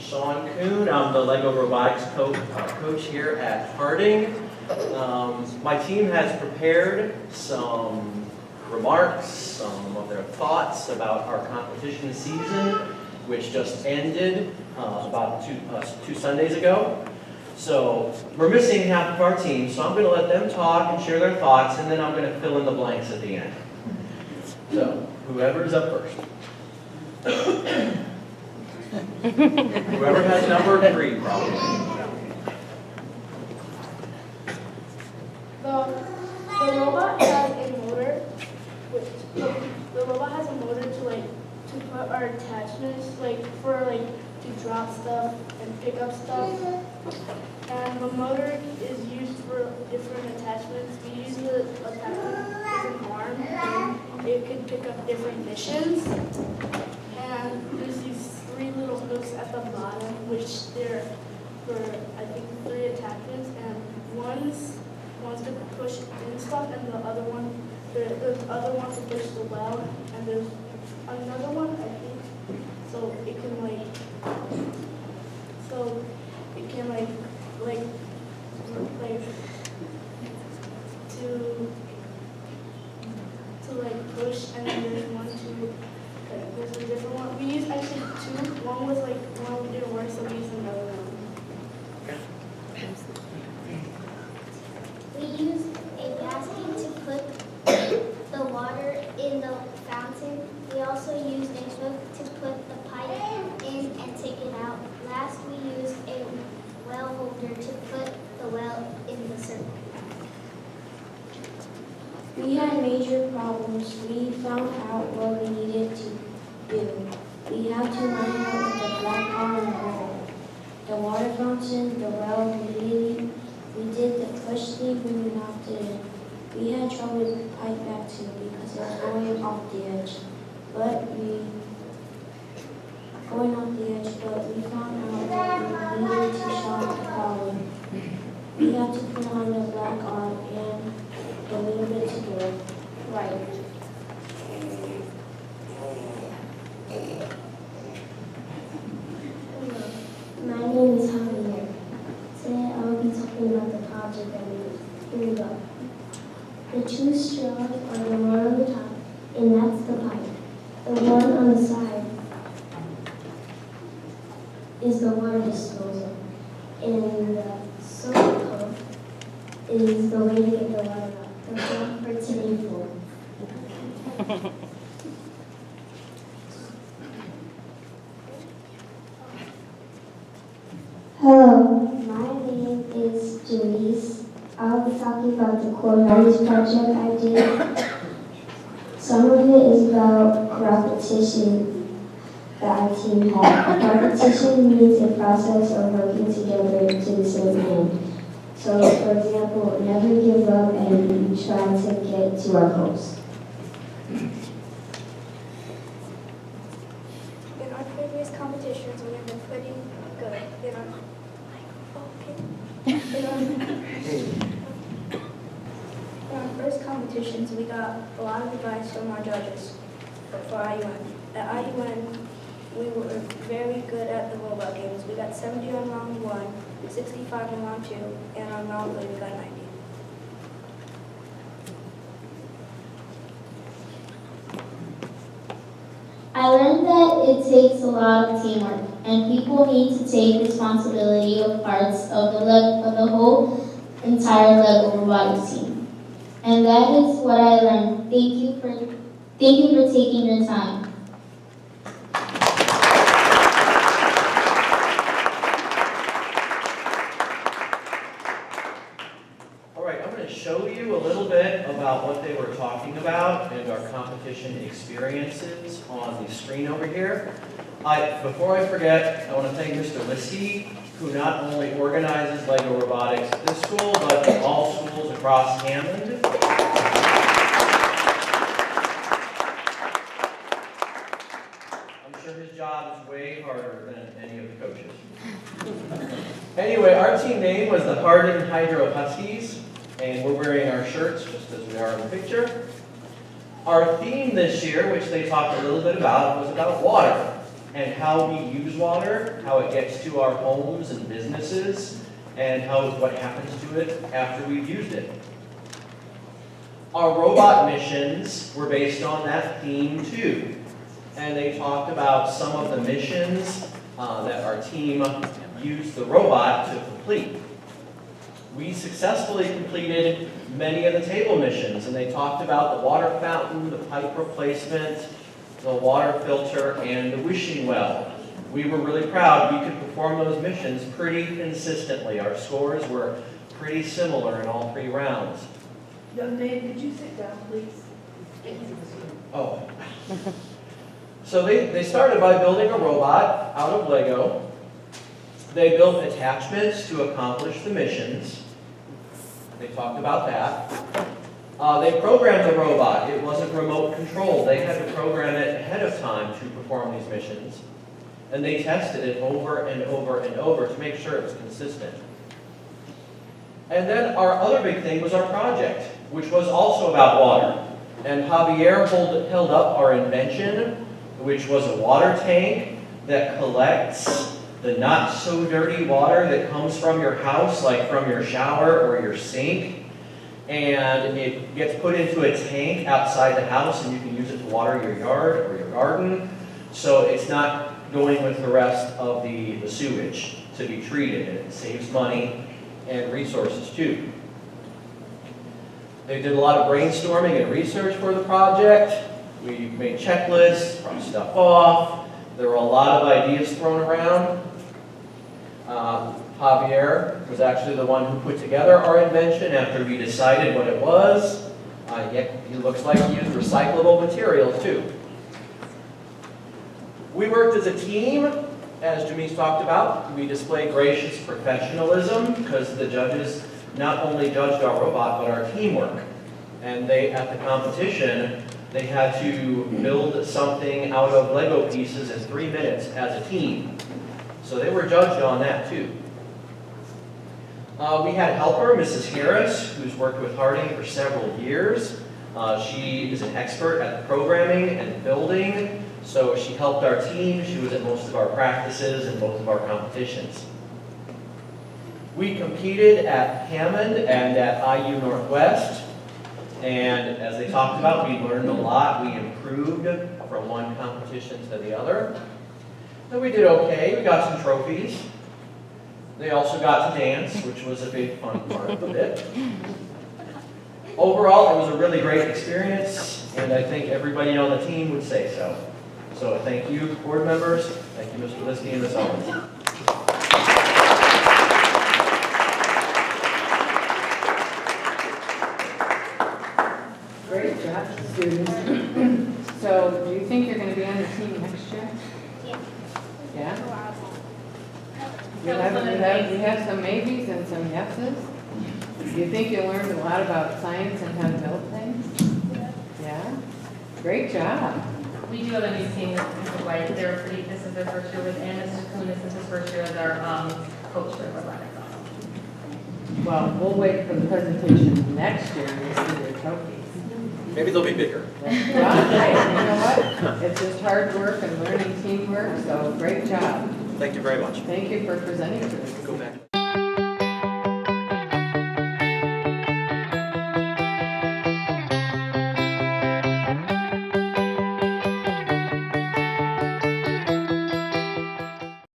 Sean Kuhn. I'm the LEGO Robotics coach here at Harding. My team has prepared some remarks, some of their thoughts about our competition season, which just ended about two Sundays ago. So we're missing half of our team, so I'm going to let them talk and share their thoughts, and then I'm going to fill in the blanks at the end. So whoever's up first. Whoever has number 3, probably. The robot has a motor, the robot has a motor to put our attachments, to drop stuff and pick up stuff. And the motor is used for different attachments. We use the attachment as an arm, and it can pick up different missions. And there's these 3 little hooks at the bottom, which they're for, I think, 3 attachments, and one's to push in stuff, and the other one to push the well, and there's another one, I think, so it can push, and then there's one to, there's a different one. We use actually 2. One didn't work, so we used another one. We use a basket to put the water in the fountain. We also use a hook to put the pipe in and take it out. Last, we used a well holder to put the well in the circle. We had major problems. We found out what we needed to do. We had to line up with the black car and the wall. The water fountain, the well completely. We did the push thing when we knocked it in. We had trouble with the pipe back too because it was going off the edge. But we found out that we needed to solve the problem. We had to put on the black arm and a little bit to go right. My name is Javier. Today I will be talking about the project that we did. Here we go. The 2 straws are the one on the top, and that's the pipe. The one on the side is the water disposal, and the circle is the way to get the water out. The one for today full. Hello, my name is Janice. I'll be talking about the Robotics project I did. Some of it is about competition that our team had. Competition means a process of working together to the same end. So, for example, never give up and try to get to our goals. In our previous competitions, we have been pretty good. In our first competitions, we got a lot of advice from our judges for IUN. At IUN, we were very good at the robot games. We got 70 on round 1, 65 on round 2, and on round 3 we got 90. I learned that it takes a lot of teamwork, and people need to take responsibility of parts of the whole entire LEGO Robotics team. And that is what I learned. Thank you for taking your time. All right, I'm going to show you a little bit about what they were talking about and our competition experiences on the screen over here. Before I forget, I want to thank Mr. Liskey, who not only organizes LEGO Robotics at this school, but in all schools across Hammond. I'm sure his job is way harder than any of the coaches. Anyway, our team name was the Harding Hydro Huskies, and we're wearing our shirts just as we are in the picture. Our theme this year, which they talked a little bit about, was about water. and how we use water, how it gets to our homes and businesses, and what happens to it after we've used it. Our robot missions were based on that theme too. And they talked about some of the missions that our team used the robot to complete. We successfully completed many of the table missions, and they talked about the water fountain, the pipe replacement, the water filter, and the wishing well. We were really proud we could perform those missions pretty consistently. Our scores were pretty similar in all 3 rounds. Young man, could you sit down, please? Oh. So they started by building a robot out of Lego. They built attachments to accomplish the missions. They talked about that. They programmed the robot. It wasn't remote controlled. They had to program it ahead of time to perform these missions. And they tested it over and over and over to make sure it was consistent. And then our other big thing was our project, which was also about water. And Javier held up our invention, which was a water tank that collects the not so dirty water that comes from your house, like from your shower or your sink. And it gets put into a tank outside the house, and you can use it to water your yard or your garden. So it's not going with the rest of the sewage to be treated, and it saves money and resources too. They did a lot of brainstorming and research for the project. We made checklists, crossed stuff off. There were a lot of ideas thrown around. Javier was actually the one who put together our invention after we decided what it was. Yet it looks like he used recyclable materials too. We worked as a team, as Jamise talked about. We displayed gracious professionalism because the judges not only judged our robot, but our teamwork. And at the competition, they had to build something out of Lego pieces in 3 minutes as a team. So they were judged on that too. We had a helper, Mrs. Harris, who's worked with Harding for several years. She is an expert at the programming and building, so she helped our team. She was at most of our practices and most of our competitions. We competed at Hammond and at IU Northwest, and as they talked about, we learned a lot. We improved from one competition to the other. And we did okay. We got some trophies. They also got to dance, which was a big fun part of it. Overall, it was a really great experience, and I think everybody on the team would say so. So thank you, board members. Thank you, Mr. Liskey and Ms. Owens. Great job, students. So, do you think you're going to be on the team next year? Yeah. Yeah? We have some maybes and some yeses. Do you think you learned a lot about science and how to build things? Yeah? Great job. We do have a new team that's white. This is their first year with Anna. Mr. Kuhn, this is his first year as our coach for robotics. Well, we'll wait for the presentation next year and see their trophies. Maybe they'll be bigger. Well, hey, you know what? It's just hard work and learning teamwork, so great job. Thank you very much. Thank you for presenting to us. Go back.